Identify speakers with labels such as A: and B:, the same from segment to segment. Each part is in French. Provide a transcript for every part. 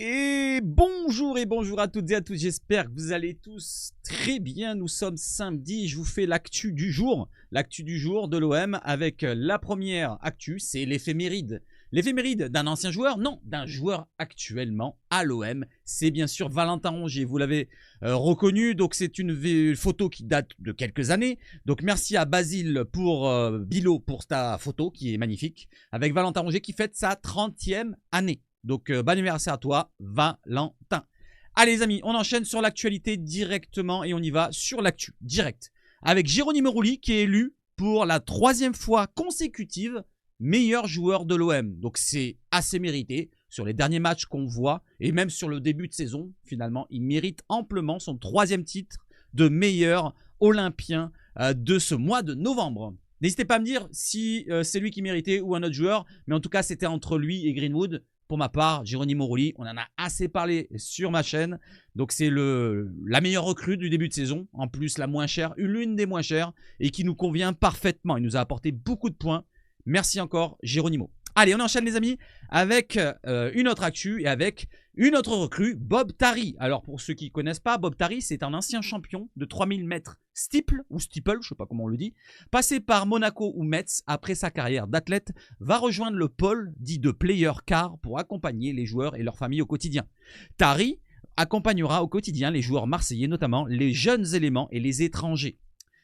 A: Et bonjour à toutes et à tous, j'espère que vous allez tous très bien. Nous sommes samedi, je vous fais l'actu du jour de l'OM avec la première actu, c'est l'éphéméride. L'éphéméride d'un ancien joueur? Non, d'un joueur actuellement à l'OM. C'est bien sûr Valentin Rongier, vous l'avez reconnu, donc c'est une photo qui date de quelques années. Donc merci à Basile Bilo pour ta photo qui est magnifique, avec Valentin Rongier qui fête sa 30e année. Donc, bon anniversaire à toi, Valentin. Allez les amis, on enchaîne sur l'actualité directement et on y va sur l'actu direct. Avec Jérôme Rulli qui est élu pour la 3e fois consécutive meilleur joueur de l'OM. Donc c'est assez mérité. Sur les derniers matchs qu'on voit et même sur le début de saison, finalement, il mérite amplement son 3e titre de meilleur olympien de ce mois de novembre. N'hésitez pas à me dire si c'est lui qui méritait ou un autre joueur, mais en tout cas c'était entre lui et Greenwood. Pour ma part, Jérôme Rulli, on en a assez parlé sur ma chaîne. Donc c'est la meilleure recrue du début de saison. En plus, la moins chère, l'une des moins chères et qui nous convient parfaitement. Il nous a apporté beaucoup de points. Merci encore, Jérôme. Allez, on enchaîne les amis avec une autre actu et avec une autre recrue, Bob Tari. Alors pour ceux qui ne connaissent pas, Bob Tari, c'est un ancien champion de 3000 mètres steeple, ou steeple, je ne sais pas comment on le dit, passé par Monaco ou Metz après sa carrière d'athlète, va rejoindre le pôle dit de player car pour accompagner les joueurs et leurs familles au quotidien. Tari accompagnera au quotidien les joueurs marseillais, notamment les jeunes éléments et les étrangers.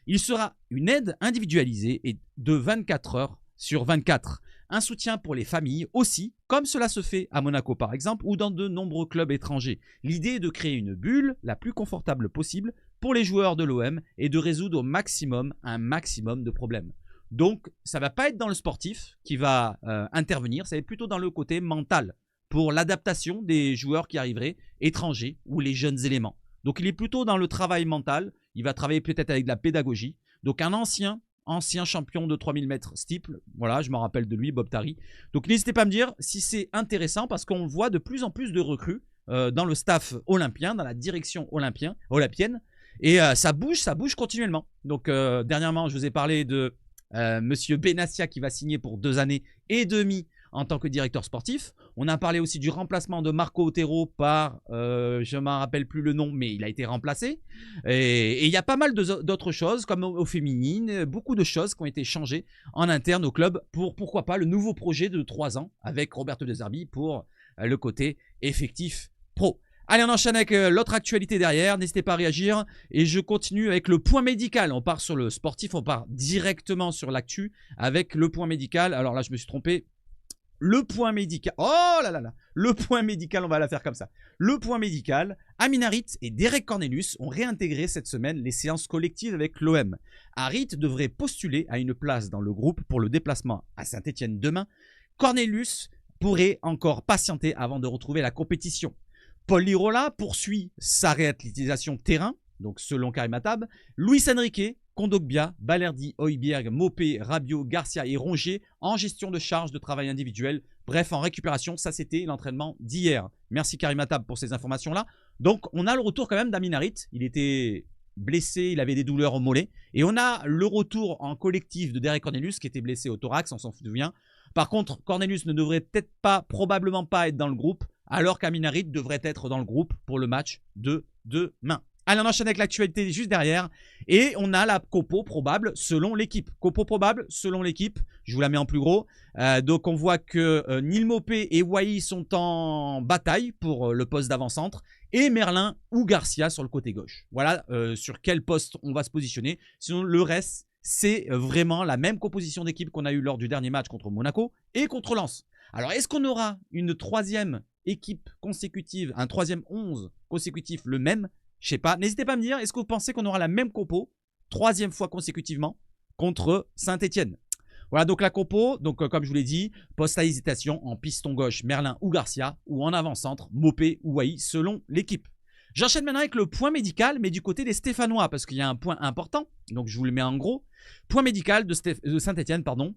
A: Il sera une aide individualisée et de 24 heures sur 24. Un soutien pour les familles aussi, comme cela se fait à Monaco par exemple, ou dans de nombreux clubs étrangers. L'idée est de créer une bulle la plus confortable possible pour les joueurs de l'OM et de résoudre au maximum un maximum de problèmes. Donc, ça ne va pas être dans le sportif qui va intervenir, ça va être plutôt dans le côté mental, pour l'adaptation des joueurs qui arriveraient, étrangers ou les jeunes éléments. Donc, il est plutôt dans le travail mental, il va travailler peut-être avec de la pédagogie. Donc, un ancien champion de 3000 mètres steeple. Voilà, je me rappelle de lui, Bob Tari. Donc n'hésitez pas à me dire si c'est intéressant parce qu'on voit de plus en plus de recrues dans le staff olympien, dans la direction olympienne. Et ça bouge continuellement. Donc dernièrement, je vous ai parlé de Monsieur Benassia qui va signer pour 2 années et demie en tant que directeur sportif. On a parlé aussi du remplacement de Marco Otero par, je ne m'en rappelle plus le nom, mais il a été remplacé. Et il y a pas mal d'autres choses, comme au féminine, beaucoup de choses qui ont été changées en interne au club pour, pourquoi pas, le nouveau projet de 3 ans avec Roberto De Zerbi pour le côté effectif pro. Allez, on enchaîne avec l'autre actualité derrière. N'hésitez pas à réagir. Et je continue avec le point médical. On part sur le sportif, on part directement sur l'actu avec le point médical. Alors là, je me suis trompé. Le point médical, oh là là là, le point médical, on va la faire comme ça. Le point médical, Amin Harit et Derek Cornelius ont réintégré cette semaine les séances collectives avec l'OM. Harit devrait postuler à une place dans le groupe pour le déplacement à Saint-Etienne demain. Cornelius pourrait encore patienter avant de retrouver la compétition. Paul Lirola poursuit sa réathlétisation terrain, donc selon Karim Attab. Luis Enrique, Kondogbia, Balerdi, Højbjerg, Mopé, Rabiot, Garcia et Rongier en gestion de charge de travail individuel. Bref, en récupération, ça c'était l'entraînement d'hier. Merci Karim Attab pour ces informations-là. Donc on a le retour quand même d'Amin Harit. Il était blessé, il avait des douleurs au mollet. Et on a le retour en collectif de Derek Cornelius qui était blessé au thorax, on s'en souvient. Par contre, Cornelius ne devrait peut-être pas, probablement pas être dans le groupe, alors qu'Amin Harit devrait être dans le groupe pour le match de demain. Allez, on enchaîne avec l'actualité juste derrière. Et on a la compo probable selon l'équipe. Compo probable selon l'équipe. Je vous la mets en plus gros. Donc on voit que Neil Mopé et Wai sont en bataille pour le poste d'avant-centre. Et Merlin ou Garcia sur le côté gauche. Voilà sur quel poste on va se positionner. Sinon le reste, c'est vraiment la même composition d'équipe qu'on a eu lors du dernier match contre Monaco et contre Lens. Alors est-ce qu'on aura une 3e équipe consécutive, un 3e 11 consécutif le même? Je sais pas. N'hésitez pas à me dire, est-ce que vous pensez qu'on aura la même compo 3e fois consécutivement contre Saint-Etienne? Voilà donc la compo. Donc comme je vous l'ai dit, poste à hésitation en piston gauche Merlin ou Garcia ou en avant-centre Mopé ou Wai selon l'équipe. J'enchaîne maintenant avec le point médical mais du côté des Stéphanois parce qu'il y a un point important. Donc je vous le mets en gros. Point médical de Saint-Etienne, pardon.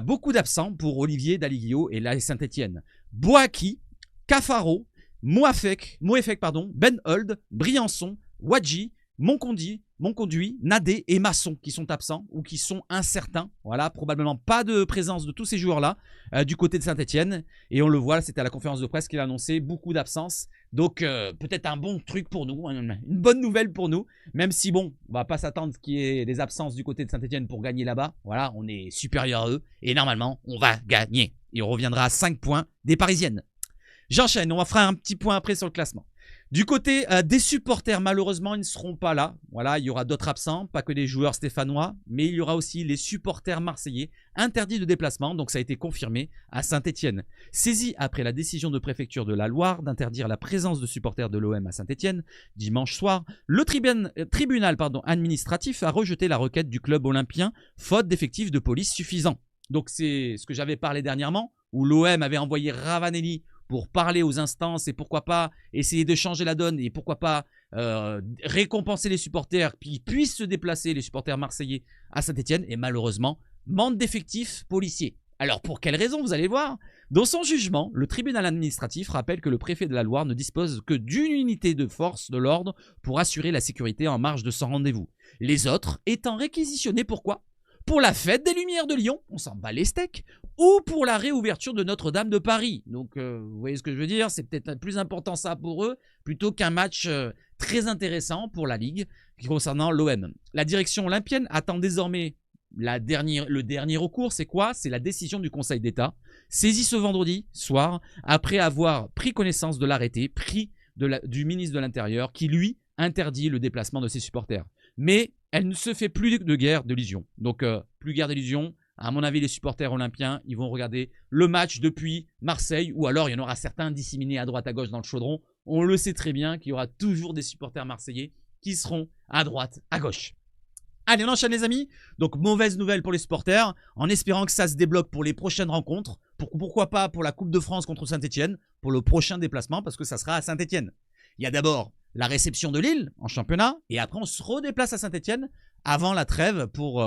A: Beaucoup d'absents pour Olivier Daliguio et la Saint-Etienne. Boaki, Cafaro, Moefek, Ben Hold, Briançon, Wadji, Moncondi, Monconduit, Nadé et Masson qui sont absents ou qui sont incertains. Voilà, probablement pas de présence de tous ces joueurs-là du côté de Saint-Etienne. Et on le voit, c'était à la conférence de presse qu'il a annoncé beaucoup d'absences. Donc peut-être un bon truc pour nous, une bonne nouvelle pour nous. Même si bon, on va pas s'attendre qu'il y ait des absences du côté de Saint-Etienne pour gagner là-bas. Voilà, on est supérieur à eux. Et normalement, on va gagner. Et on reviendra à 5 points des Parisiennes. J'enchaîne, on va faire un petit point après sur le classement. Du côté des supporters, malheureusement, ils ne seront pas là. Voilà, il y aura d'autres absents, pas que des joueurs stéphanois, mais il y aura aussi les supporters marseillais interdits de déplacement. Donc ça a été confirmé à Saint-Etienne. Saisi après la décision de préfecture de la Loire d'interdire la présence de supporters de l'OM à Saint-Etienne, dimanche soir, le tribunal administratif a rejeté la requête du club olympien, faute d'effectifs de police suffisants. Donc c'est ce que j'avais parlé dernièrement, où l'OM avait envoyé Ravanelli pour parler aux instances et pourquoi pas essayer de changer la donne et pourquoi pas récompenser les supporters qui puissent se déplacer, les supporters marseillais à Saint-Etienne. Et malheureusement, manque d'effectifs policiers. Alors pour quelle raison, vous allez voir? Dans son jugement, le tribunal administratif rappelle que le préfet de la Loire ne dispose que d'une unité de force de l'ordre pour assurer la sécurité en marge de son rendez-vous. Les autres étant réquisitionnés pourquoi? Pour la fête des Lumières de Lyon, on s'en bat les steaks, ou pour la réouverture de Notre-Dame de Paris. Donc, vous voyez ce que je veux dire? C'est peut-être plus important ça pour eux, plutôt qu'un match très intéressant pour la Ligue concernant l'OM. La direction olympienne attend désormais le dernier recours. C'est quoi? C'est la décision du Conseil d'État, saisie ce vendredi soir, après avoir pris connaissance de l'arrêté pris du ministre de l'Intérieur, qui lui interdit le déplacement de ses supporters. Mais elle ne se fait plus de guerre d'illusion. Donc, plus guerre d'illusion. À mon avis, les supporters olympiens, ils vont regarder le match depuis Marseille, ou alors il y en aura certains disséminés à droite à gauche dans le chaudron. On le sait très bien qu'il y aura toujours des supporters marseillais qui seront à droite, à gauche. Allez, on enchaîne les amis. Donc, mauvaise nouvelle pour les supporters, en espérant que ça se débloque pour les prochaines rencontres. Pourquoi pas pour la Coupe de France contre Saint-Etienne, pour le prochain déplacement, parce que ça sera à Saint-Etienne. Il y a d'abord la réception de Lille en championnat, et après on se redéplace à Saint-Etienne avant la trêve pour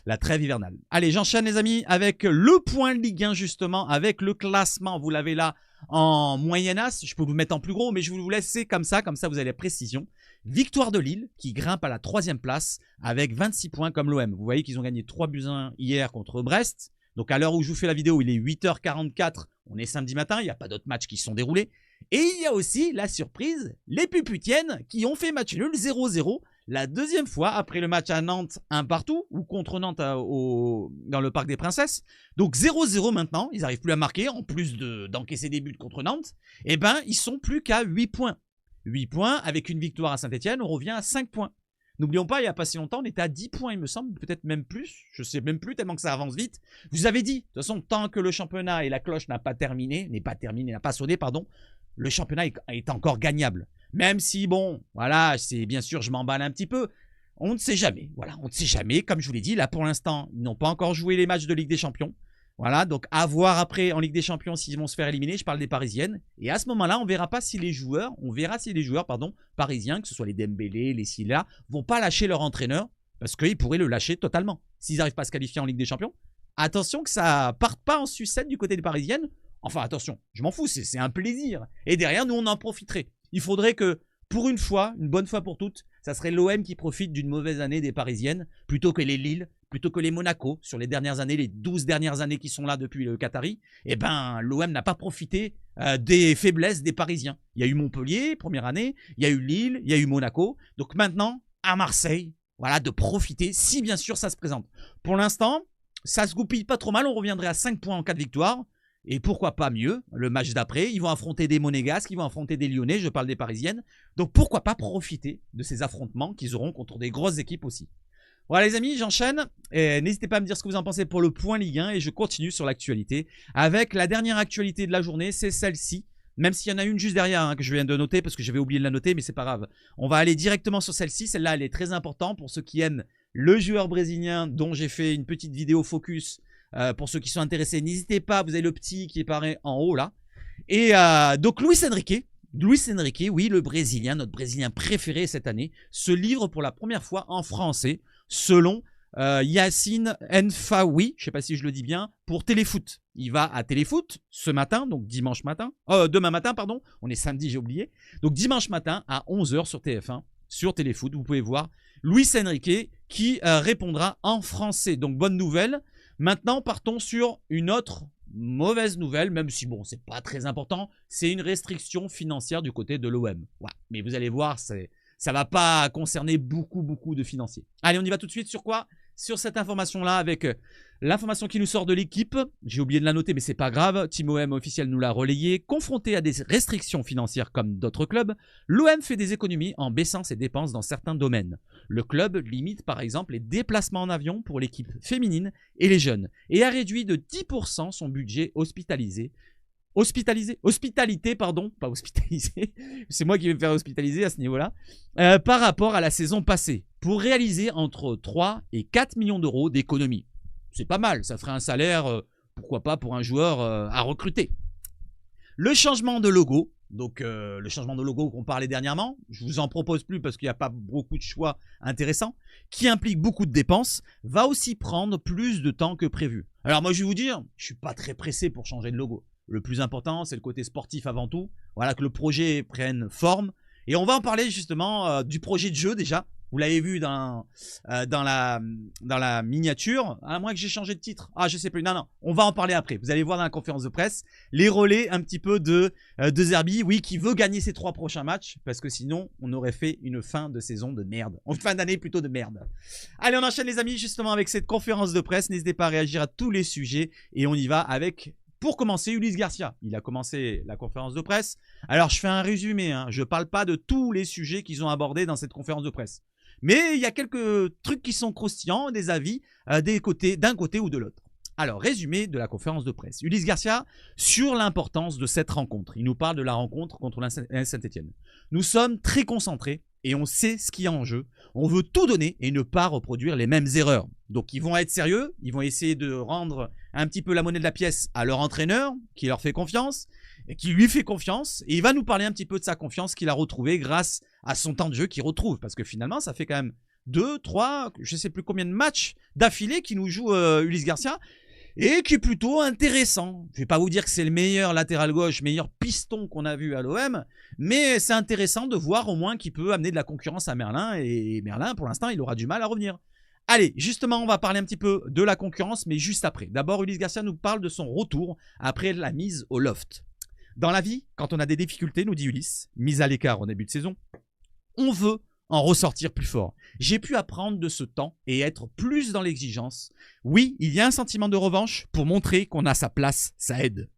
A: la trêve hivernale. Allez, j'enchaîne les amis avec le point Ligue 1 justement, avec le classement. Vous l'avez là en moyenne as, je peux vous mettre en plus gros, mais je vais vous laisser comme ça vous avez la précision. Victoire de Lille qui grimpe à la 3e place avec 26 points comme l'OM. Vous voyez qu'ils ont gagné 3-1 hier contre Brest. Donc à l'heure où je vous fais la vidéo, il est 8h44, on est samedi matin, il n'y a pas d'autres matchs qui se sont déroulés. Et il y a aussi la surprise, les Puputiennes qui ont fait match nul 0-0, la deuxième fois après le match à Nantes 1 partout, ou contre Nantes dans le Parc des Princesses. Donc 0-0 maintenant, ils n'arrivent plus à marquer, en plus d'encaisser des buts contre Nantes. Et ben ils sont plus qu'à 8 points. 8 points, avec une victoire à Saint-Etienne, on revient à 5 points. N'oublions pas, il n'y a pas si longtemps, on était à 10 points, il me semble, peut-être même plus. Je ne sais même plus, tellement que ça avance vite. Vous avez dit, de toute façon, tant que le championnat et la cloche n'a pas sonné, pardon, le championnat est encore gagnable. Même si, bon, voilà, c'est bien sûr, je m'emballe un petit peu. On ne sait jamais, voilà, on ne sait jamais. Comme je vous l'ai dit, là, pour l'instant, ils n'ont pas encore joué les matchs de Ligue des Champions. Voilà, donc à voir après en Ligue des Champions s'ils vont se faire éliminer. Je parle des Parisiennes. Et à ce moment-là, on verra si les joueurs parisiens, que ce soit les Dembélé, les Silla, vont pas lâcher leur entraîneur parce qu'ils pourraient le lâcher totalement. S'ils n'arrivent pas à se qualifier en Ligue des Champions, attention que ça parte pas en sucette du côté des Parisiennes. Enfin, attention, je m'en fous, c'est un plaisir. Et derrière, nous, on en profiterait. Il faudrait que, pour une fois, une bonne fois pour toutes, ça serait l'OM qui profite d'une mauvaise année des Parisiennes plutôt que les Lille, plutôt que les Monaco, sur les dernières années, les 12 dernières années qui sont là depuis le Qatari. Eh ben, l'OM n'a pas profité des faiblesses des Parisiens. Il y a eu Montpellier, première année, il y a eu Lille, il y a eu Monaco. Donc maintenant, à Marseille, voilà, de profiter, si bien sûr ça se présente. Pour l'instant, ça se goupille pas trop mal, on reviendrait à 5 points en cas de victoire. Et pourquoi pas mieux, le match d'après, ils vont affronter des Monégasques, ils vont affronter des Lyonnais, je parle des Parisiennes. Donc pourquoi pas profiter de ces affrontements qu'ils auront contre des grosses équipes aussi. Voilà les amis, j'enchaîne. N'hésitez pas à me dire ce que vous en pensez pour le point Ligue 1 et je continue sur l'actualité. Avec la dernière actualité de la journée, c'est celle-ci. Même s'il y en a une juste derrière que je viens de noter parce que j'avais oublié de la noter, mais c'est pas grave. On va aller directement sur celle-ci. Celle-là, elle est très importante pour ceux qui aiment le joueur brésilien dont j'ai fait une petite vidéo focus. Pour ceux qui sont intéressés, n'hésitez pas, vous avez le petit qui apparaît en haut là. Et donc Luis Enrique, oui, le Brésilien, notre Brésilien préféré cette année, se livre pour la première fois en français, selon Yacine N'Faoui, je ne sais pas si je le dis bien, pour Téléfoot. Il va à Téléfoot ce matin, donc demain matin, pardon, on est samedi, j'ai oublié. Donc dimanche matin à 11 h sur TF1, sur Téléfoot, vous pouvez voir Luis Enrique, qui répondra en français. Donc bonne nouvelle. Maintenant, partons sur une autre mauvaise nouvelle, même si bon, c'est pas très important. C'est une restriction financière du côté de l'OM. Ouais, mais vous allez voir, ça va pas concerner beaucoup de financiers. Allez, on y va tout de suite sur quoi? Sur cette information-là avec l'information qui nous sort de l'équipe. J'ai oublié de la noter, mais c'est pas grave. Team OM officiel nous l'a relayé. Confronté à des restrictions financières comme d'autres clubs, l'OM fait des économies en baissant ses dépenses dans certains domaines. Le club limite par exemple les déplacements en avion pour l'équipe féminine et les jeunes et a réduit de 10% son budget hospitalité, pardon, pas hospitalisé, c'est moi qui vais me faire hospitaliser à ce niveau-là, par rapport à la saison passée, pour réaliser entre 3 et 4 millions d'euros d'économies. C'est pas mal, ça ferait un salaire, pourquoi pas pour un joueur à recruter. Le changement de logo, donc le changement de logo qu'on parlait dernièrement, je vous en propose plus parce qu'il n'y a pas beaucoup de choix intéressants, qui implique beaucoup de dépenses, va aussi prendre plus de temps que prévu. Alors moi je vais vous dire, je suis pas très pressé pour changer de logo. Le plus important, c'est le côté sportif avant tout. Voilà, que le projet prenne forme. Et on va en parler justement du projet de jeu déjà. Vous l'avez vu dans la miniature. À moins que j'ai changé de titre. Ah, je sais plus. Non. On va en parler après. Vous allez voir dans la conférence de presse les relais un petit peu de Zerbi. Oui, qui veut gagner ses 3 prochains matchs. Parce que sinon, on aurait fait une fin de saison de merde. En fin d'année plutôt de merde. Allez, on enchaîne les amis justement avec cette conférence de presse. N'hésitez pas à réagir à tous les sujets. Et on y va avec... Pour commencer, Ulysse Garcia, il a commencé la conférence de presse. Alors, je fais un résumé, hein. Je ne parle pas de tous les sujets qu'ils ont abordés dans cette conférence de presse. Mais il y a quelques trucs qui sont croustillants, des avis d'un côté ou de l'autre. Alors, résumé de la conférence de presse. Ulysse Garcia, sur l'importance de cette rencontre. Il nous parle de la rencontre contre Saint-Etienne. Nous sommes très concentrés et on sait ce qu'il y a en jeu. On veut tout donner et ne pas reproduire les mêmes erreurs. Donc, ils vont être sérieux. Ils vont essayer de rendre un petit peu la monnaie de la pièce à leur entraîneur, qui leur fait confiance, et qui lui fait confiance. Et il va nous parler un petit peu de sa confiance qu'il a retrouvée grâce à son temps de jeu qu'il retrouve. Parce que finalement, ça fait quand même 2, 3, je ne sais plus combien de matchs d'affilée qui nous joue Ulysse Garcia. Et qui est plutôt intéressant. Je ne vais pas vous dire que c'est le meilleur latéral gauche, meilleur piston qu'on a vu à l'OM, mais c'est intéressant de voir au moins qu'il peut amener de la concurrence à Merlin, et Merlin, pour l'instant, il aura du mal à revenir. Allez, justement, on va parler un petit peu de la concurrence, mais juste après. D'abord, Ulysse Garcia nous parle de son retour après la mise au loft. Dans la vie, quand on a des difficultés, nous dit Ulysse, mise à l'écart au début de saison, on veut en ressortir plus fort. J'ai pu apprendre de ce temps et être plus dans l'exigence. Oui, il y a un sentiment de revanche pour montrer qu'on a sa place, ça aide.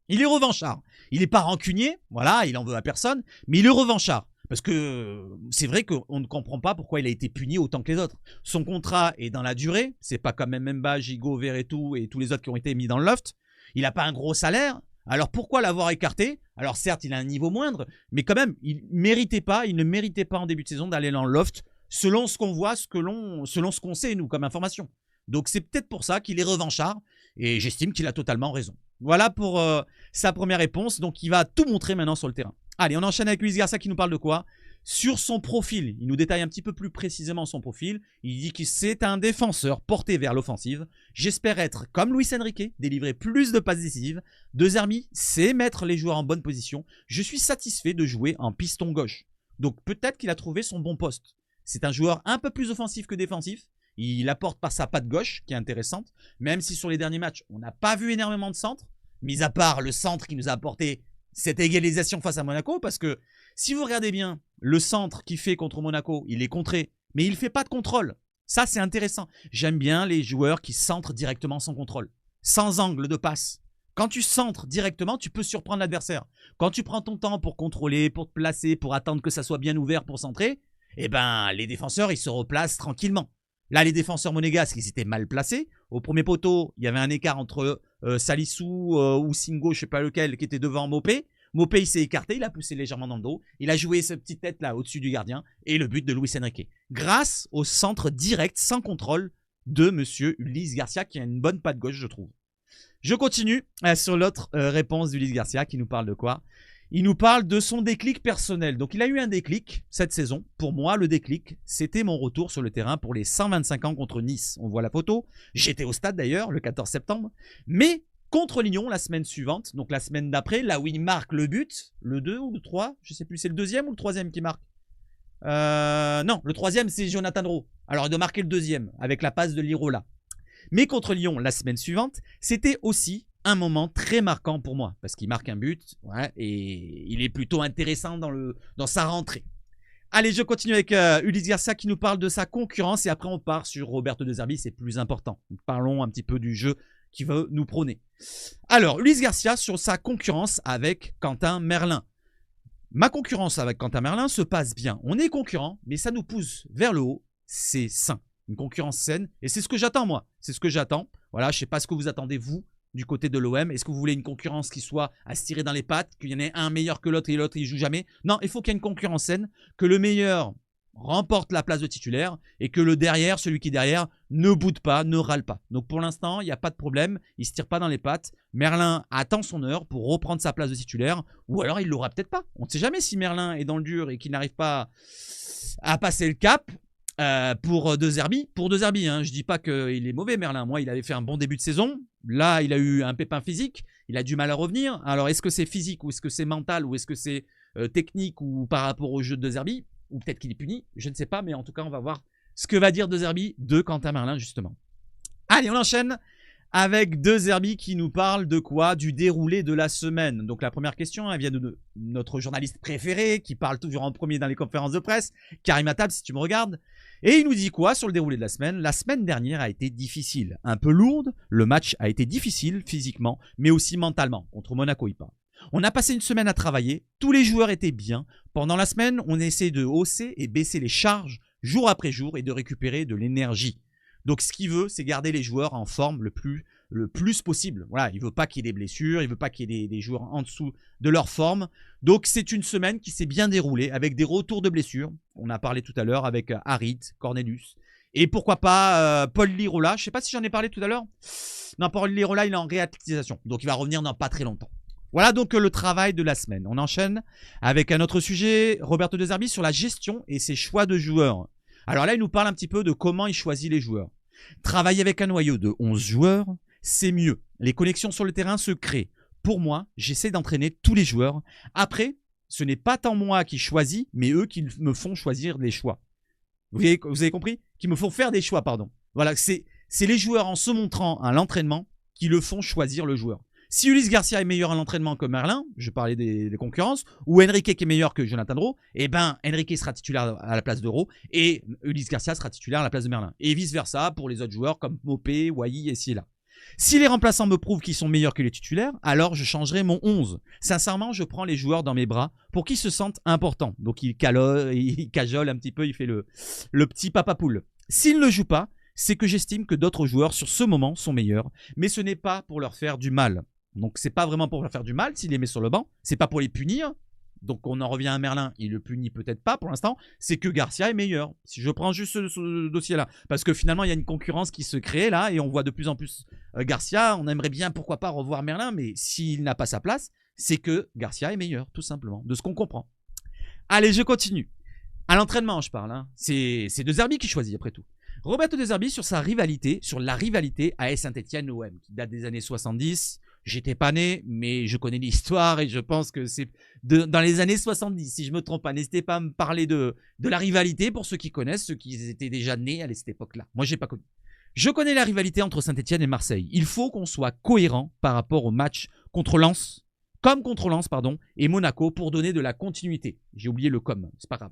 A: Il est revanchard. Il n'est pas rancunier, voilà, il en veut à personne, mais il est revanchard. Parce que c'est vrai qu'on ne comprend pas pourquoi il a été puni autant que les autres. Son contrat est dans la durée, c'est pas comme Mbemba, Gigot, Verretou et tous les autres qui ont été mis dans le loft. Il n'a pas un gros salaire. Alors pourquoi l'avoir écarté? Alors certes, il a un niveau moindre, mais quand même, il ne méritait pas en début de saison d'aller dans le loft, selon ce qu'on voit, selon ce qu'on sait, nous, comme information. Donc c'est peut-être pour ça qu'il est revanchard, et j'estime qu'il a totalement raison. Voilà pour sa première réponse, donc il va tout montrer maintenant sur le terrain. Allez, on enchaîne avec Ulysse Garcia qui nous parle de quoi? Sur son profil, il nous détaille un petit peu plus précisément son profil. Il dit que c'est un défenseur porté vers l'offensive. J'espère être comme Luis Enrique, délivrer plus de passes décisives. De Zerbi, c'est mettre les joueurs en bonne position. Je suis satisfait de jouer en piston gauche. Donc peut-être qu'il a trouvé son bon poste. C'est un joueur un peu plus offensif que défensif. Il apporte par sa patte gauche, qui est intéressante. Même si sur les derniers matchs, on n'a pas vu énormément de centres. Mis à part le centre qui nous a apporté cette égalisation face à Monaco. Parce que si vous regardez bien, le centre qu'il fait contre Monaco, il est contré. Mais il ne fait pas de contrôle. Ça, c'est intéressant. J'aime bien les joueurs qui centrent directement sans contrôle. Sans angle de passe. Quand tu centres directement, tu peux surprendre l'adversaire. Quand tu prends ton temps pour contrôler, pour te placer, pour attendre que ça soit bien ouvert pour centrer, eh ben, les défenseurs, ils se replacent tranquillement. Là, les défenseurs monégasques, ils étaient mal placés. Au premier poteau, il y avait un écart entre Salissou ou Singo, je ne sais pas lequel, qui était devant Mopé. Mopé, il s'est écarté, il a poussé légèrement dans le dos. Il a joué cette petite tête là au-dessus du gardien. Et le but de Luis Enrique. Grâce au centre direct, sans contrôle, de monsieur Ulysse Garcia, qui a une bonne patte gauche, je trouve. Je continue sur l'autre réponse d'Ulysse Garcia, qui nous parle de quoi? Il nous parle de son déclic personnel. Donc, il a eu un déclic cette saison. Pour moi, le déclic, c'était mon retour sur le terrain pour les 125 ans contre Nice. On voit la photo. J'étais au stade d'ailleurs, le 14 septembre. Mais contre Lyon, la semaine suivante, donc la semaine d'après, là où il marque le but, le 2 ou le 3, je ne sais plus, c'est le deuxième ou le troisième qui marque? Non, le troisième, c'est Jonathan Rowe. Alors, il doit marquer le deuxième avec la passe de Lirola. Mais contre Lyon, la semaine suivante, c'était aussi un moment très marquant pour moi. Parce qu'il marque un but et il est plutôt intéressant dans sa rentrée. Allez, je continue avec Ulysse Garcia qui nous parle de sa concurrence. Et après, on part sur Roberto De Zerbi, c'est plus important. Parlons un petit peu du jeu qui veut nous prôner. Alors, Ulysse Garcia sur sa concurrence avec Quentin Merlin. Ma concurrence avec Quentin Merlin se passe bien. On est concurrent, mais ça nous pousse vers le haut. C'est sain. Une concurrence saine. Et c'est ce que j'attends, moi. C'est ce que j'attends. Voilà, je ne sais pas ce que vous attendez, vous, du côté de l'OM. Est-ce que vous voulez une concurrence qui soit à se tirer dans les pattes, qu'il y en ait un meilleur que l'autre et l'autre, il ne joue jamais? Non, il faut qu'il y ait une concurrence saine, que le meilleur remporte la place de titulaire et que le derrière, celui qui est derrière, ne boude pas, ne râle pas. Donc pour l'instant, il n'y a pas de problème. Il ne se tire pas dans les pattes. Merlin attend son heure pour reprendre sa place de titulaire. Ou alors il ne l'aura peut-être pas. On ne sait jamais si Merlin est dans le dur et qu'il n'arrive pas à passer le cap. Pour De Zerbi, je dis pas qu'il est mauvais Merlin, moi il avait fait un bon début de saison, là il a eu un pépin physique, il a du mal à revenir, alors est-ce que c'est physique ou est-ce que c'est mental ou est-ce que c'est technique ou par rapport au jeu de Zerbi, ou peut-être qu'il est puni, je ne sais pas, mais en tout cas on va voir ce que va dire De Zerbi de Quentin Merlin justement. Allez, on enchaîne avec De Zerbi qui nous parle de quoi? Du déroulé de la semaine. Donc la première question, elle vient de notre journaliste préféré qui parle toujours en premier dans les conférences de presse, Karim Attab si tu me regardes. Et il nous dit quoi sur le déroulé de la semaine? La semaine dernière a été difficile, un peu lourde. Le match a été difficile physiquement, mais aussi mentalement. Contre Monaco, il parle. On a passé une semaine à travailler. Tous les joueurs étaient bien. Pendant la semaine, on essaie de hausser et baisser les charges jour après jour et de récupérer de l'énergie. Donc ce qu'il veut, c'est garder les joueurs en forme le plus possible. Voilà, il ne veut pas qu'il y ait des blessures, il ne veut pas qu'il y ait des joueurs en dessous de leur forme. Donc c'est une semaine qui s'est bien déroulée avec des retours de blessures. On a parlé tout à l'heure avec Harit, Cornelius. Et pourquoi pas Paul Lirola. Je ne sais pas si j'en ai parlé tout à l'heure. Non, Paul Lirola, il est en réactivation. Donc il va revenir dans pas très longtemps. Voilà donc le travail de la semaine. On enchaîne avec un autre sujet, Roberto De Zerbi sur la gestion et ses choix de joueurs. Alors là, il nous parle un petit peu de comment il choisit les joueurs. Travailler avec un noyau de 11 joueurs, c'est mieux. Les connexions sur le terrain se créent. Pour moi, j'essaie d'entraîner tous les joueurs. Après, ce n'est pas tant moi qui choisis, mais eux qui me font choisir les choix. Vous avez compris? Qui me font faire des choix, pardon. Voilà, c'est les joueurs en se montrant à l'entraînement qui le font choisir le joueur. Si Ulysse Garcia est meilleur à l'entraînement que Merlin, je parlais des concurrences, ou Enrique qui est meilleur que Jonathan Rowe, eh ben Enrique sera titulaire à la place de Rowe et Ulysse Garcia sera titulaire à la place de Merlin. Et vice versa pour les autres joueurs comme Mopé, Wai et Siela. Si les remplaçants me prouvent qu'ils sont meilleurs que les titulaires, alors je changerai mon 11. Sincèrement, je prends les joueurs dans mes bras pour qu'ils se sentent importants. Donc il cajole un petit peu, il fait le petit papa poule. S'ils ne le jouent pas, c'est que j'estime que d'autres joueurs sur ce moment sont meilleurs, mais ce n'est pas pour leur faire du mal. Donc c'est pas vraiment pour leur faire du mal s'il les met sur le banc, c'est pas pour les punir. Donc on en revient à Merlin, il le punit peut-être pas pour l'instant, c'est que Garcia est meilleur. Si je prends juste ce dossier-là, parce que finalement il y a une concurrence qui se crée là et on voit de plus en plus Garcia, on aimerait bien pourquoi pas revoir Merlin, mais s'il n'a pas sa place, c'est que Garcia est meilleur tout simplement, de ce qu'on comprend. Allez, je continue. À l'entraînement je parle, hein. C'est De Zerbi qui choisit après tout. Roberto De Zerbi sur la rivalité AS Saint-Etienne-OM qui date des années 70. J'étais pas né, mais je connais l'histoire et je pense que c'est dans les années 70. Si je me trompe pas, n'hésitez pas à me parler de la rivalité pour ceux qui connaissent, ceux qui étaient déjà nés à cette époque-là. Moi, j'ai pas connu. Je connais la rivalité entre Saint-Etienne et Marseille. Il faut qu'on soit cohérent par rapport au match contre Lens, et Monaco pour donner de la continuité. J'ai oublié le com, c'est pas grave.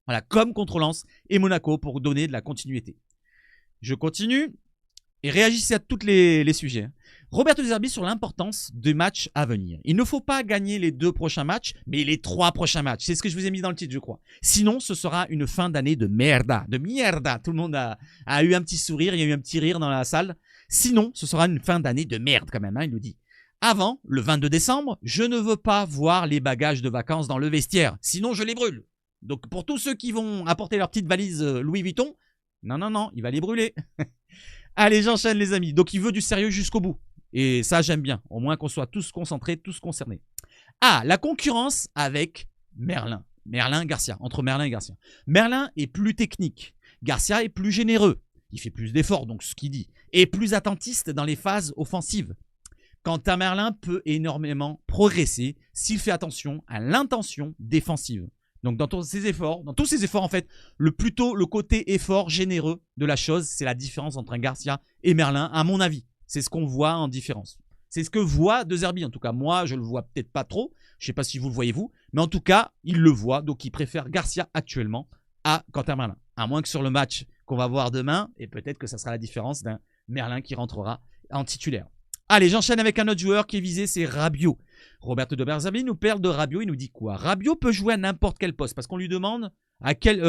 A: Voilà, comme contre Lens et Monaco pour donner de la continuité. Je continue et réagissez à tous les sujets. Roberto De Zerbi sur l'importance des matchs à venir. Il ne faut pas gagner les 2 prochains matchs, mais les 3 prochains matchs. C'est ce que je vous ai mis dans le titre, je crois. Sinon, ce sera une fin d'année de mierda. De mierda. Tout le monde a eu un petit sourire, il y a eu un petit rire dans la salle. Sinon, ce sera une fin d'année de merde quand même, hein, il nous dit. Avant, le 22 décembre, je ne veux pas voir les bagages de vacances dans le vestiaire. Sinon, je les brûle. Donc, pour tous ceux qui vont apporter leur petite valise Louis Vuitton, non, il va les brûler. Allez, j'enchaîne les amis. Donc, il veut du sérieux jusqu'au bout. Et ça, j'aime bien. Au moins qu'on soit tous concentrés, tous concernés. Ah, la concurrence avec Merlin. Garcia. Entre Merlin et Garcia. Merlin est plus technique. Garcia est plus généreux. Il fait plus d'efforts, donc ce qu'il dit. Et plus attentiste dans les phases offensives. Quentin Merlin peut énormément progresser s'il fait attention à l'intention défensive. Donc dans tous ces efforts en fait, plutôt le côté effort généreux de la chose, c'est la différence entre un Garcia et Merlin, à mon avis. C'est ce qu'on voit en différence. C'est ce que voit De Zerbi, en tout cas. Moi, je le vois peut-être pas trop. Je sais pas si vous le voyez vous. Mais en tout cas, il le voit. Donc, il préfère Garcia actuellement à Quentin Merlin. À moins que sur le match qu'on va voir demain, et peut-être que ça sera la différence d'un Merlin qui rentrera en titulaire. Allez, j'enchaîne avec un autre joueur qui est visé, c'est Rabiot. Roberto De Zerbi nous parle de Rabiot. Il nous dit quoi? Rabiot peut jouer à n'importe quel poste. Parce qu'on lui demande à quel,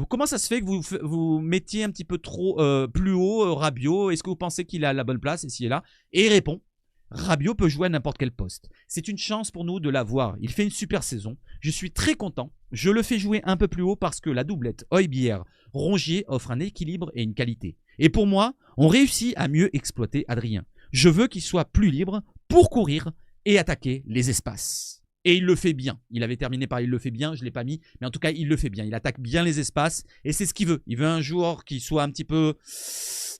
A: comment ça se fait que vous mettiez un petit peu trop plus haut Rabiot? Est-ce que vous pensez qu'il a la bonne place ici et là? Et il répond, Rabiot peut jouer à n'importe quel poste. C'est une chance pour nous de l'avoir. Il fait une super saison. Je suis très content. Je le fais jouer un peu plus haut parce que la doublette Højbjerg-Rongier offre un équilibre et une qualité. Et pour moi, on réussit à mieux exploiter Adrien. Je veux qu'il soit plus libre pour courir et attaquer les espaces. Et il le fait bien. Il avait terminé par il le fait bien, je ne l'ai pas mis. Mais en tout cas, il le fait bien. Il attaque bien les espaces et c'est ce qu'il veut. Il veut un joueur qui soit un petit peu...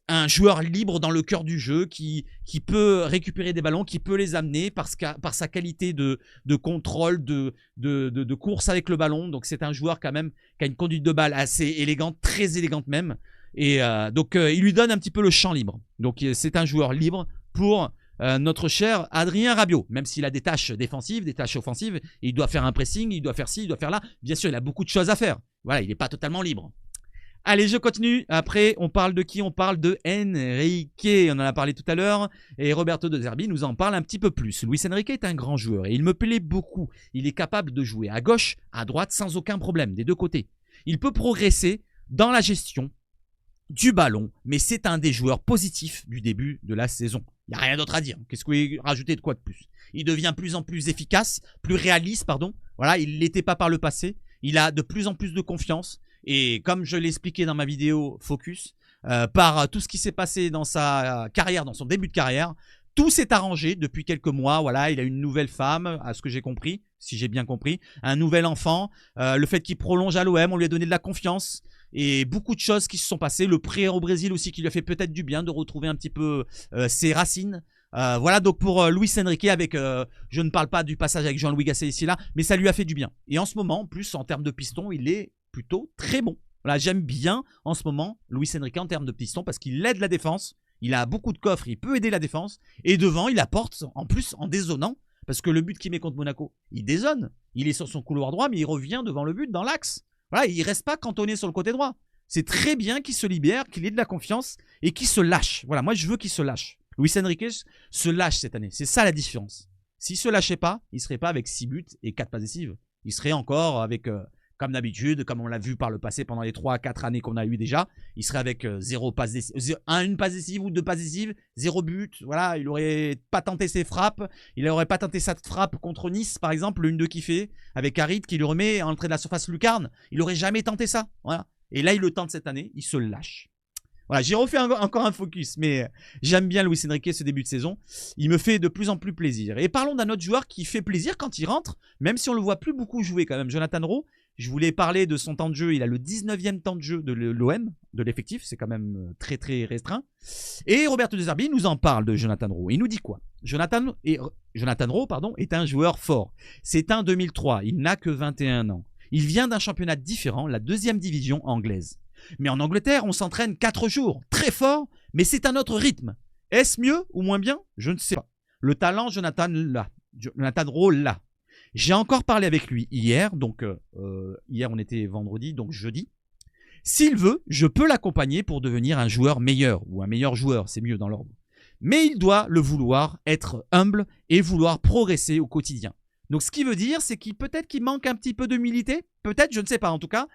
A: un joueur libre dans le cœur du jeu, qui peut récupérer des ballons, qui peut les amener par sa qualité de contrôle, de course avec le ballon. Donc c'est un joueur quand même qui a une conduite de balle assez élégante, très élégante même. Et donc il lui donne un petit peu le champ libre. Donc c'est un joueur libre pour notre cher Adrien Rabiot. Même s'il a des tâches défensives, des tâches offensives, il doit faire un pressing, il doit faire ci, il doit faire là. Bien sûr, il a beaucoup de choses à faire. Voilà, il n'est pas totalement libre. Allez, je continue. Après, on parle de qui? On parle de Enrique. On en a parlé tout à l'heure. Et Roberto De Zerbi nous en parle un petit peu plus. Luis Enrique est un grand joueur et il me plaît beaucoup. Il est capable de jouer à gauche, à droite, sans aucun problème, des deux côtés. Il peut progresser dans la gestion du ballon, mais c'est un des joueurs positifs du début de la saison. Il n'y a rien d'autre à dire. Qu'est-ce que vous voulez rajouter de quoi de plus? Il devient plus en plus efficace, plus réaliste, pardon. Voilà, il ne l'était pas par le passé. Il a de plus en plus de confiance. Et comme je l'ai expliqué dans ma vidéo Focus, par tout ce qui s'est passé dans sa carrière, dans son début de carrière, tout s'est arrangé depuis quelques mois. Voilà, il a une nouvelle femme, à ce que j'ai compris, si j'ai bien compris, un nouvel enfant. Le fait qu'il prolonge à l'OM, on lui a donné de la confiance. Et beaucoup de choses qui se sont passées. Le prêt au Brésil aussi qui lui a fait peut-être du bien de retrouver un petit peu ses racines. Voilà donc pour Luis Enrique avec, je ne parle pas du passage avec Jean-Louis Gasset ici là, mais ça lui a fait du bien. Et en ce moment, en plus, en termes de piston, il est plutôt très bon. Voilà, j'aime bien en ce moment Luis Enrique en termes de piston parce qu'il aide la défense. Il a beaucoup de coffres, il peut aider la défense. Et devant, il apporte en plus en dézonant. Parce que le but qu'il met contre Monaco, il dézone. Il est sur son couloir droit, mais il revient devant le but dans l'axe. Voilà, il ne reste pas cantonné sur le côté droit. C'est très bien qu'il se libère, qu'il ait de la confiance et qu'il se lâche. Voilà, moi je veux qu'il se lâche. Luis Enrique se lâche cette année. C'est ça la différence. S'il ne se lâchait pas, il ne serait pas avec 6 buts et 4 passes décisives. Il serait encore avec, comme d'habitude, comme on l'a vu par le passé pendant les 3 à 4 années qu'on a eu déjà, il serait avec 0 passe décisive, une passe décisive ou 2 passes décisives, 0 but. Voilà, il n'aurait pas tenté ses frappes. Il n'aurait pas tenté sa frappe contre Nice, par exemple, le 1-2 qu'il fait, avec Harit qui lui remet à l'entrée de la surface lucarne. Il n'aurait jamais tenté ça. Voilà. Et là, il le tente cette année, il se lâche. Voilà, j'ai refait encore un focus, mais j'aime bien Luis Enrique ce début de saison. Il me fait de plus en plus plaisir. Et parlons d'un autre joueur qui fait plaisir quand il rentre, même si on ne le voit plus beaucoup jouer quand même, Jonathan Rowe. Je voulais parler de son temps de jeu. Il a le 19e temps de jeu de l'OM, de l'effectif. C'est quand même très très restreint. Et Roberto De Zerbi nous en parle de Jonathan Rowe. Il nous dit quoi? Jonathan Rowe, pardon, est un joueur fort. C'est un 2003. Il n'a que 21 ans. Il vient d'un championnat différent, la 2e division anglaise. Mais en Angleterre, on s'entraîne 4 jours. Très fort, mais c'est un autre rythme. Est-ce mieux ou moins bien? Je ne sais pas. Le talent, Jonathan Rowe là. J'ai encore parlé avec lui hier, donc hier on était vendredi, donc jeudi. S'il veut, je peux l'accompagner pour devenir un joueur meilleur, ou un meilleur joueur, c'est mieux dans l'ordre. Mais il doit le vouloir, être humble et vouloir progresser au quotidien. Donc ce qui veut dire, c'est qu'il peut-être qu'il manque un petit peu d'humilité, peut-être, je ne sais pas en tout cas.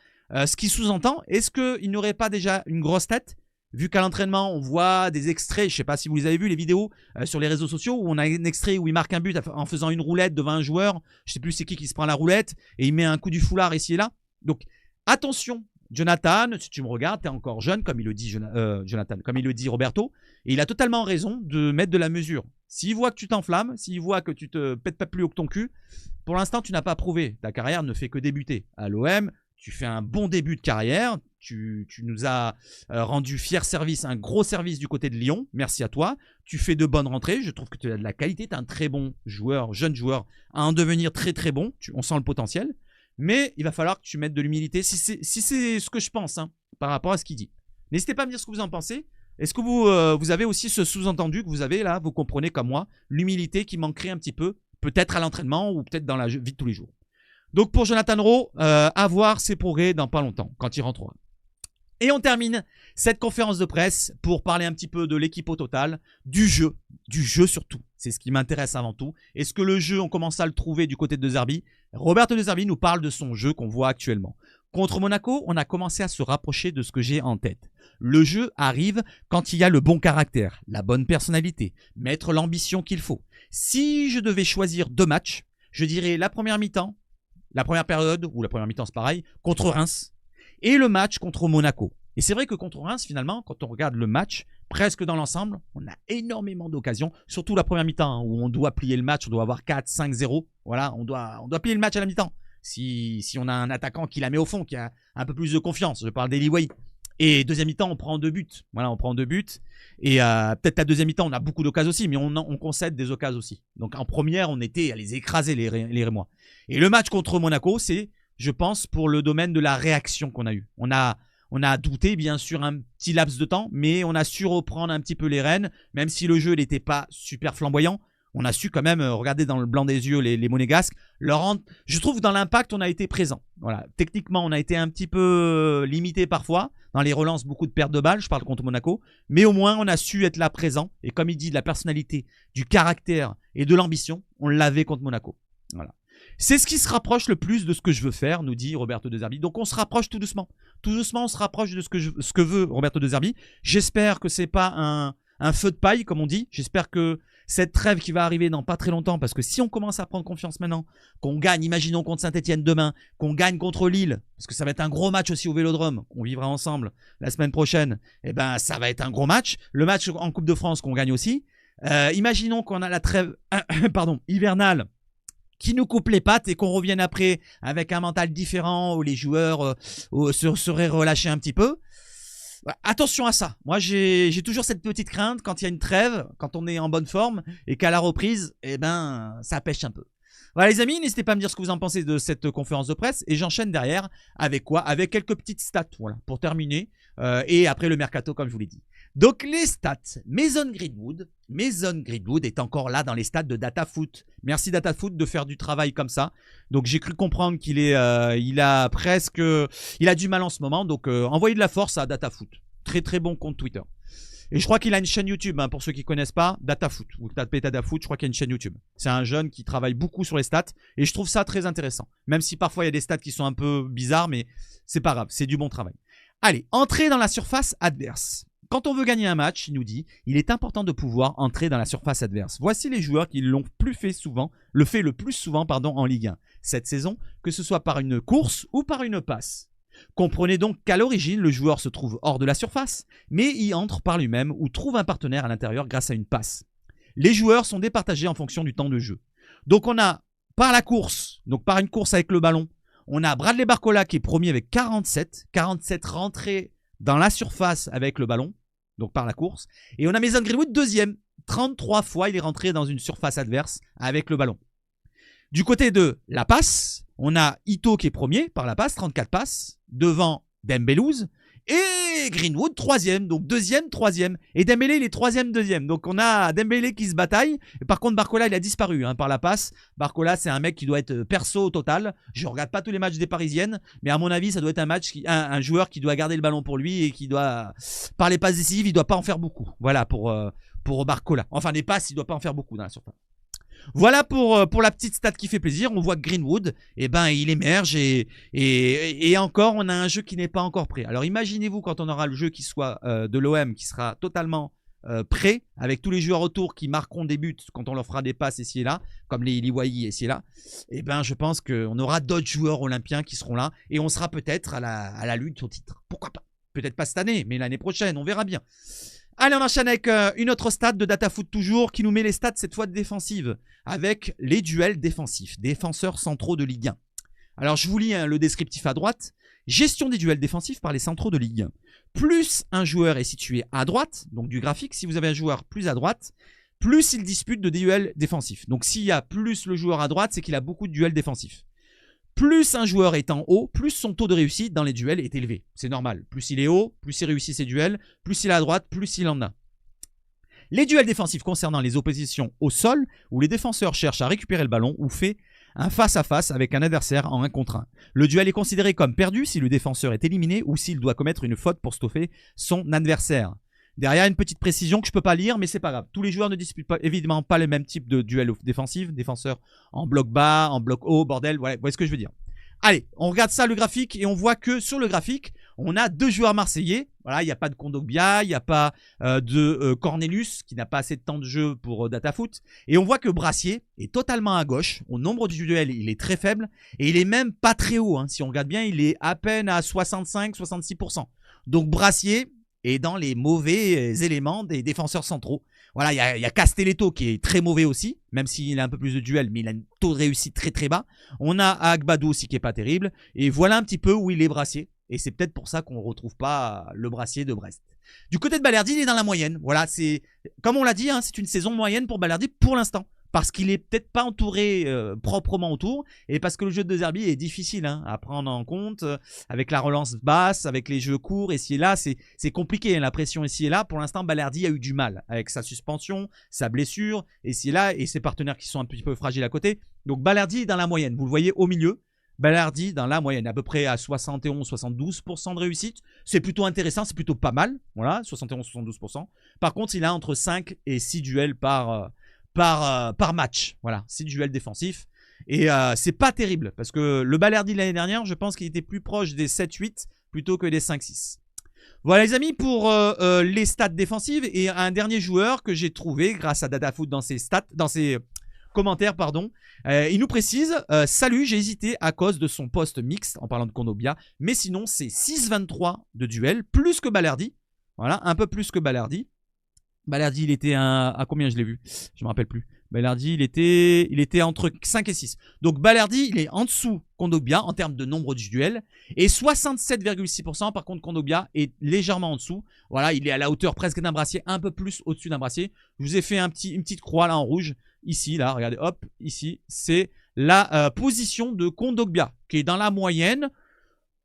A: Ce qui sous-entend, est-ce qu'il n'aurait pas déjà une grosse tête? Vu qu'à l'entraînement, on voit des extraits, je ne sais pas si vous les avez vus, les vidéos sur les réseaux sociaux, où on a un extrait où il marque un but en faisant une roulette devant un joueur. Je ne sais plus c'est qui se prend la roulette et il met un coup du foulard ici et là. Donc attention, Jonathan, si tu me regardes, tu es encore jeune, comme il le dit Jonathan, comme il le dit Roberto, et il a totalement raison de mettre de la mesure. S'il voit que tu t'enflammes, s'il voit que tu te pètes pas plus haut que ton cul, pour l'instant, tu n'as pas prouvé. Ta carrière ne fait que débuter. À l'OM, tu fais un bon début de carrière. Tu nous as rendu fier service, un gros service du côté de Lyon. Merci à toi. Tu fais de bonnes rentrées. Je trouve que tu as de la qualité. Tu es un très bon joueur, jeune joueur, à en devenir très très bon. On sent le potentiel. Mais il va falloir que tu mettes de l'humilité, si c'est ce que je pense, hein, par rapport à ce qu'il dit. N'hésitez pas à me dire ce que vous en pensez. Est-ce que vous avez aussi ce sous-entendu que vous avez là, vous comprenez comme moi, l'humilité qui manquerait un petit peu, peut-être à l'entraînement ou peut-être dans la vie de tous les jours. Donc pour Jonathan Rowe, à voir ses progrès dans pas longtemps, quand il rentrera. Et on termine cette conférence de presse pour parler un petit peu de l'équipe au total, du jeu surtout. C'est ce qui m'intéresse avant tout. Est-ce que le jeu, on commence à le trouver du côté de De Zerbi? Roberto De Zerbi nous parle de son jeu qu'on voit actuellement. Contre Monaco, on a commencé à se rapprocher de ce que j'ai en tête. Le jeu arrive quand il y a le bon caractère, la bonne personnalité, mettre l'ambition qu'il faut. Si je devais choisir 2 matchs, je dirais la première mi-temps, la première période, ou la première mi-temps c'est pareil, contre Reims, et le match contre Monaco. Et c'est vrai que contre Reims, finalement, quand on regarde le match, presque dans l'ensemble, on a énormément d'occasions, surtout la première mi-temps, hein, où on doit plier le match, on doit avoir 4-5-0. Voilà, on doit plier le match à la mi-temps. Si on a un attaquant qui la met au fond, qui a un peu plus de confiance, je parle d'Eli Wahi. Et deuxième mi-temps, on prend 2 buts. Voilà, on prend 2 buts. Et peut-être la deuxième mi-temps, on a beaucoup d'occasions aussi, mais on concède des occasions aussi. Donc en première, on était à les écraser, les Rémois. Et le match contre Monaco, c'est, je pense, pour le domaine de la réaction qu'on a eu. On a douté, bien sûr, un petit laps de temps, mais on a su reprendre un petit peu les rênes, même si le jeu n'était pas super flamboyant. On a su quand même regarder dans le blanc des yeux les Monégasques. Je trouve que dans l'impact, on a été présent. Voilà. Techniquement, on a été un petit peu limité parfois. Dans les relances, beaucoup de pertes de balles. Je parle contre Monaco. Mais au moins, on a su être là présent. Et comme il dit, de la personnalité, du caractère et de l'ambition, on l'avait contre Monaco. Voilà. C'est ce qui se rapproche le plus de ce que je veux faire, nous dit Roberto De Zerbi. Donc on se rapproche tout doucement. Tout doucement, on se rapproche de ce que veut Roberto De Zerbi. J'espère que c'est pas un feu de paille, comme on dit. J'espère que cette trêve qui va arriver dans pas très longtemps, parce que si on commence à prendre confiance maintenant, qu'on gagne, imaginons contre Saint-Etienne demain, qu'on gagne contre Lille, parce que ça va être un gros match aussi au Vélodrome, qu'on vivra ensemble la semaine prochaine, et ben ça va être un gros match. Le match en Coupe de France qu'on gagne aussi. Imaginons qu'on a la trêve hivernale qui nous coupe les pattes et qu'on revienne après avec un mental différent où les joueurs seraient relâchés un petit peu. Attention à ça. Moi, j'ai toujours cette petite crainte quand il y a une trêve, quand on est en bonne forme et qu'à la reprise, eh ben, ça pêche un peu. Voilà les amis, n'hésitez pas à me dire ce que vous en pensez de cette conférence de presse et j'enchaîne derrière avec quoi? Avec quelques petites stats, voilà, pour terminer et après le mercato comme je vous l'ai dit. Donc les stats, Mason Greenwood est encore là dans les stats de DataFoot. Merci DataFoot de faire du travail comme ça. Donc j'ai cru comprendre qu'il il a du mal en ce moment. Donc envoyez de la force à DataFoot. Très très bon compte Twitter. Et je crois qu'il a une chaîne YouTube, hein, pour ceux qui ne connaissent pas, DataFoot. Vous tapez DataFoot, je crois qu'il y a une chaîne YouTube. C'est un jeune qui travaille beaucoup sur les stats et je trouve ça très intéressant. Même si parfois il y a des stats qui sont un peu bizarres, mais c'est pas grave, c'est du bon travail. Allez, entrer dans la surface adverse. Quand on veut gagner un match, il nous dit, il est important de pouvoir entrer dans la surface adverse. Voici les joueurs qui l'ont le plus souvent en Ligue 1 cette saison, que ce soit par une course ou par une passe. Comprenez donc qu'à l'origine, le joueur se trouve hors de la surface, mais y entre par lui-même ou trouve un partenaire à l'intérieur grâce à une passe. Les joueurs sont départagés en fonction du temps de jeu. Donc on a par la course, donc par une course avec le ballon, on a Bradley Barcola qui est premier avec 47 rentrées dans la surface avec le ballon, donc par la course. Et on a Mason Greenwood deuxième, 33 fois il est rentré dans une surface adverse avec le ballon. Du côté de la passe, on a Ito qui est premier par la passe, 34 passes, devant Dembélé et Greenwood troisième, donc deuxième, troisième. Et Dembélé il est troisième, deuxième. Donc on a Dembélé qui se bataille. Et par contre Barcola il a disparu par la passe. Barcola c'est un mec qui doit être perso au total. Je regarde pas tous les matchs des Parisiennes, mais à mon avis ça doit être un joueur qui doit garder le ballon pour lui et qui doit, par les passes décisives, il doit pas en faire beaucoup. Voilà pour Barcola. Enfin les passes il doit pas en faire beaucoup dans la surface. Voilà pour la petite stat qui fait plaisir. On voit que Greenwood, eh ben, il émerge et encore, on a un jeu qui n'est pas encore prêt. Alors imaginez-vous quand on aura le jeu qui soit de l'OM qui sera totalement prêt, avec tous les joueurs autour qui marqueront des buts quand on leur fera des passes ici et là, comme les Liwayi ici et là. Eh ben, je pense qu'on aura d'autres joueurs olympiens qui seront là et on sera peut-être à la lutte au titre. Pourquoi pas? Peut-être pas cette année, mais l'année prochaine, on verra bien. Allez, on enchaîne avec une autre stat de DataFoot toujours, qui nous met les stats cette fois défensives, avec les duels défensifs, défenseurs centraux de Ligue 1. Alors je vous lis le descriptif à droite. Gestion des duels défensifs par les centraux de Ligue 1. Plus un joueur est situé à droite, donc du graphique, si vous avez un joueur plus à droite, plus il dispute de duels défensifs. Donc s'il y a plus le joueur à droite, c'est qu'il a beaucoup de duels défensifs. plus un joueur est en haut, plus son taux de réussite dans les duels est élevé. C'est normal. Plus il est haut, plus il réussit ses duels, plus il est à droite, plus il en a. Les duels défensifs concernant les oppositions au sol, où les défenseurs cherchent à récupérer le ballon ou fait un face-à-face avec un adversaire en 1 contre 1. Le duel est considéré comme perdu si le défenseur est éliminé ou s'il doit commettre une faute pour stopper son adversaire. Derrière, une petite précision que je ne peux pas lire, mais c'est pas grave. Tous les joueurs ne disputent pas, évidemment pas le même type de duel défensif. Défenseur en bloc bas, en bloc haut, bordel, voilà, vous voyez ce que je veux dire. Allez, on regarde ça, le graphique, et on voit que sur le graphique, on a 2 joueurs marseillais. Voilà, il n'y a pas de Kondogbia, il n'y a pas de Cornelius, qui n'a pas assez de temps de jeu pour DataFoot. Et on voit que Brassier est totalement à gauche. Au nombre du duel, il est très faible. Et il est même pas très haut. Hein. Si on regarde bien, il est à peine à 65-66%. Donc Brassier est dans les mauvais éléments des défenseurs centraux. Voilà, il y a Castelletto qui est très mauvais aussi, même s'il a un peu plus de duels, mais il a un taux de réussite très très bas. On a Agbadou aussi qui est pas terrible. Et voilà un petit peu où il est Brassier. Et c'est peut-être pour ça qu'on ne retrouve pas le Brassier de Brest. Du côté de Balerdi, il est dans la moyenne. Voilà, c'est comme on l'a dit, hein, c'est une saison moyenne pour Balerdi pour l'instant. Parce qu'il n'est peut-être pas entouré proprement autour. Et parce que le jeu de Zerbi est difficile à prendre en compte. Avec la relance basse, avec les jeux courts, ici et là, c'est compliqué. Hein, la pression ici et là. Pour l'instant, Balerdi a eu du mal avec sa suspension, sa blessure, ici et là, et ses partenaires qui sont un petit peu fragiles à côté. Donc Balerdi est dans la moyenne. Vous le voyez au milieu. Balerdi dans la moyenne, à peu près à 71-72% de réussite. C'est plutôt intéressant, c'est plutôt pas mal. Voilà, 71-72%. Par contre, il a entre 5 et 6 duels par match. Voilà, 6 duels défensifs. Et c'est pas terrible, parce que le Balerdi de l'année dernière, je pense qu'il était plus proche des 7-8 plutôt que des 5-6. Voilà les amis pour les stats défensives. Et un dernier joueur que j'ai trouvé grâce à DataFoot dans ses stats, dans ses commentaires, pardon. Il nous précise salut, j'ai hésité à cause de son poste mixte en parlant de Kondogbia, mais sinon c'est 6-23 de duel, plus que Balerdi. Voilà, un peu plus que Balerdi. Balerdi, il était à combien je l'ai vu? Je me rappelle plus. Balerdi, il était entre 5 et 6. Donc Balerdi, il est en dessous Kondogbia en termes de nombre de duels. Et 67,6%, par contre, Kondogbia est légèrement en dessous. Voilà, il est à la hauteur presque d'un Brassier, un peu plus au-dessus d'un Brassier. Je vous ai fait une petite croix là en rouge. Ici, là, regardez, hop, ici, c'est la position de Kondogbia, qui est dans la moyenne,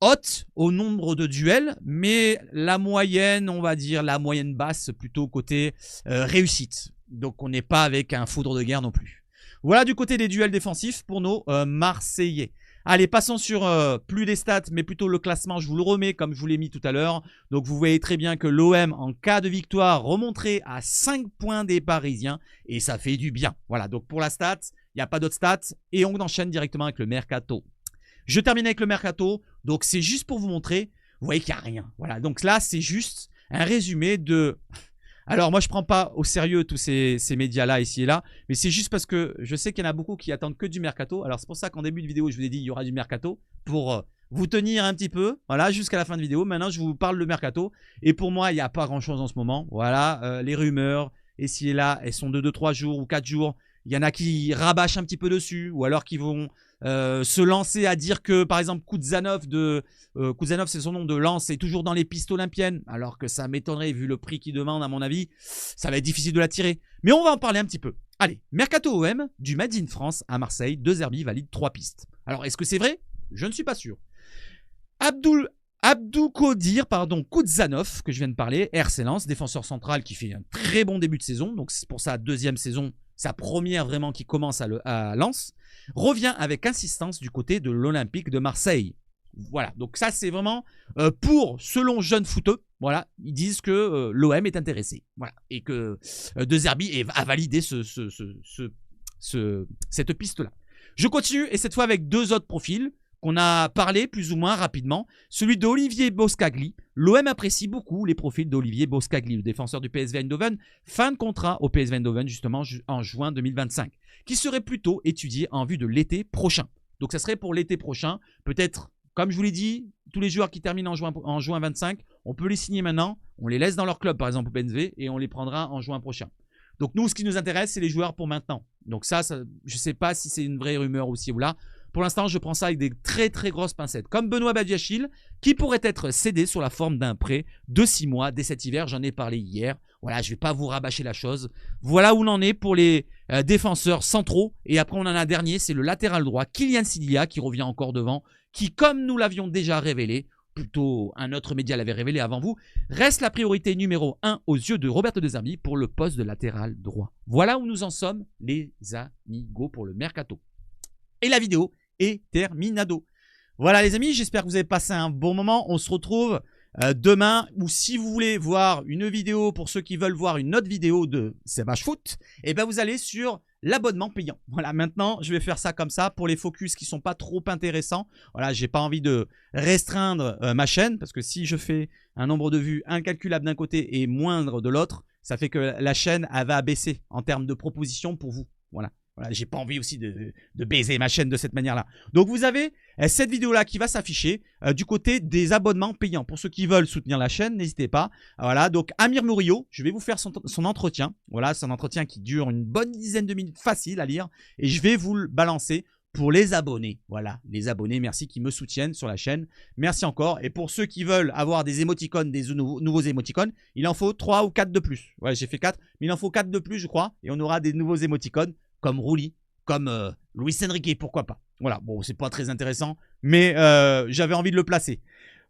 A: haute au nombre de duels, mais la moyenne, on va dire, la moyenne basse, plutôt côté réussite. Donc, on n'est pas avec un foudre de guerre non plus. Voilà du côté des duels défensifs pour nos Marseillais. Allez, passons sur plus les stats, mais plutôt le classement. Je vous le remets comme je vous l'ai mis tout à l'heure. Donc, vous voyez très bien que l'OM, en cas de victoire, remonterait à 5 points des Parisiens. Et ça fait du bien. Voilà, donc pour la stat, il n'y a pas d'autres stats. Et on enchaîne directement avec le Mercato. Je termine avec le Mercato. Donc, c'est juste pour vous montrer. Vous voyez qu'il n'y a rien. Voilà, donc là, c'est juste un résumé de... Alors, moi, je ne prends pas au sérieux tous ces médias-là, ici et là. Mais c'est juste parce que je sais qu'il y en a beaucoup qui attendent que du Mercato. Alors, c'est pour ça qu'en début de vidéo, je vous ai dit qu'il y aura du Mercato pour vous tenir un petit peu. Voilà, jusqu'à la fin de vidéo. Maintenant, je vous parle de Mercato. Et pour moi, il n'y a pas grand-chose en ce moment. Voilà, les rumeurs, ici et là, elles sont de 2-3 jours ou 4 jours. Il y en a qui rabâchent un petit peu dessus. Ou alors qui vont se lancer à dire que, par exemple, Kuzanov, Kuzanov c'est son nom, de Lens, est toujours dans les pistes olympiennes. Alors que ça m'étonnerait, vu le prix qu'il demande, à mon avis, ça va être difficile de l'attirer. Mais on va en parler un petit peu. Allez, Mercato OM, du Made in France à Marseille, De Zerbi valide 3 pistes. Alors, est-ce que c'est vrai? Je ne suis pas sûr. Abdoukodir, Kuzanov, que je viens de parler, RC Lens, défenseur central qui fait un très bon début de saison. Donc, c'est pour sa deuxième saison, sa première vraiment qui commence à Lens, revient avec insistance du côté de l'Olympique de Marseille. Voilà, donc ça c'est vraiment selon Jeune Footeux, voilà, ils disent que l'OM est intéressé, voilà, et que De Zerbi a validé cette piste-là. Je continue, et cette fois avec 2 autres profils qu'on a parlé plus ou moins rapidement. Celui d'Olivier Boscagli. L'OM apprécie beaucoup les profils d'Olivier Boscagli, le défenseur du PSV Eindhoven, fin de contrat au PSV Eindhoven justement en juin 2025, qui serait plutôt étudié en vue de l'été prochain. Donc ça serait pour l'été prochain, peut-être, comme je vous l'ai dit, tous les joueurs qui terminent en juin 25, on peut les signer maintenant, on les laisse dans leur club par exemple au PSV et on les prendra en juin prochain. Donc nous, ce qui nous intéresse, c'est les joueurs pour maintenant. Donc ça je ne sais pas si c'est une vraie rumeur aussi ou là. Pour l'instant, je prends ça avec des très très grosses pincettes. Comme Benoît Badiachil, qui pourrait être cédé sur la forme d'un prêt de 6 mois dès cet hiver. J'en ai parlé hier. Voilà, je ne vais pas vous rabâcher la chose. Voilà où on en est pour les défenseurs centraux. Et après, on en a un dernier, c'est le latéral droit, Kylian Sidia, qui revient encore devant, qui, comme nous l'avions déjà révélé, plutôt un autre média l'avait révélé avant vous, reste la priorité numéro 1 aux yeux de Roberto De Zerbi pour le poste de latéral droit. Voilà où nous en sommes, les amigos, pour le mercato. Et la vidéo est terminado. Voilà les amis, j'espère que vous avez passé un bon moment. On se retrouve demain, ou si vous voulez voir une vidéo, pour ceux qui veulent voir une autre vidéo de SebHfoot, et ben vous allez sur l'abonnement payant. Voilà, maintenant je vais faire ça comme ça pour les focus qui sont pas trop intéressants. Voilà, j'ai pas envie de restreindre ma chaîne, parce que si je fais un nombre de vues incalculable d'un côté et moindre de l'autre, ça fait que la chaîne elle va baisser en termes de propositions pour vous. Voilà. Voilà, j'ai pas envie aussi de baiser ma chaîne de cette manière-là. Donc vous avez cette vidéo-là qui va s'afficher du côté des abonnements payants. Pour ceux qui veulent soutenir la chaîne, n'hésitez pas. Voilà, donc Amir Murillo, je vais vous faire son entretien. Voilà, c'est un entretien qui dure une bonne dizaine de minutes, facile à lire. Et je vais vous le balancer pour les abonnés. Voilà, les abonnés, merci, qui me soutiennent sur la chaîne. Merci encore. Et pour ceux qui veulent avoir des émoticônes, des nouveaux émoticônes, il en faut 3 ou 4 de plus. Ouais, j'ai fait 4, mais il en faut 4 de plus, je crois. Et on aura des nouveaux émoticônes, comme Rouli, comme Luis Enrique, pourquoi pas. Voilà, bon, c'est pas très intéressant, mais j'avais envie de le placer.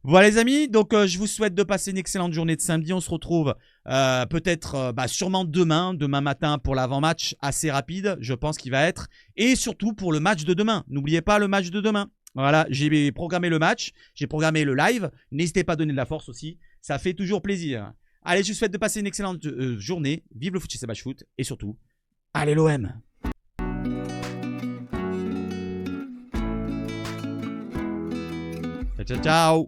A: Voilà les amis, donc je vous souhaite de passer une excellente journée de samedi. On se retrouve peut-être sûrement demain matin pour l'avant-match assez rapide, je pense qu'il va être. Et surtout pour le match de demain. N'oubliez pas le match de demain. Voilà, j'ai programmé le match, j'ai programmé le live. N'hésitez pas à donner de la force aussi, ça fait toujours plaisir. Allez, je vous souhaite de passer une excellente journée. Vive le foot chez SebHfoot et surtout, allez l'OM! Ciao, ciao, ciao.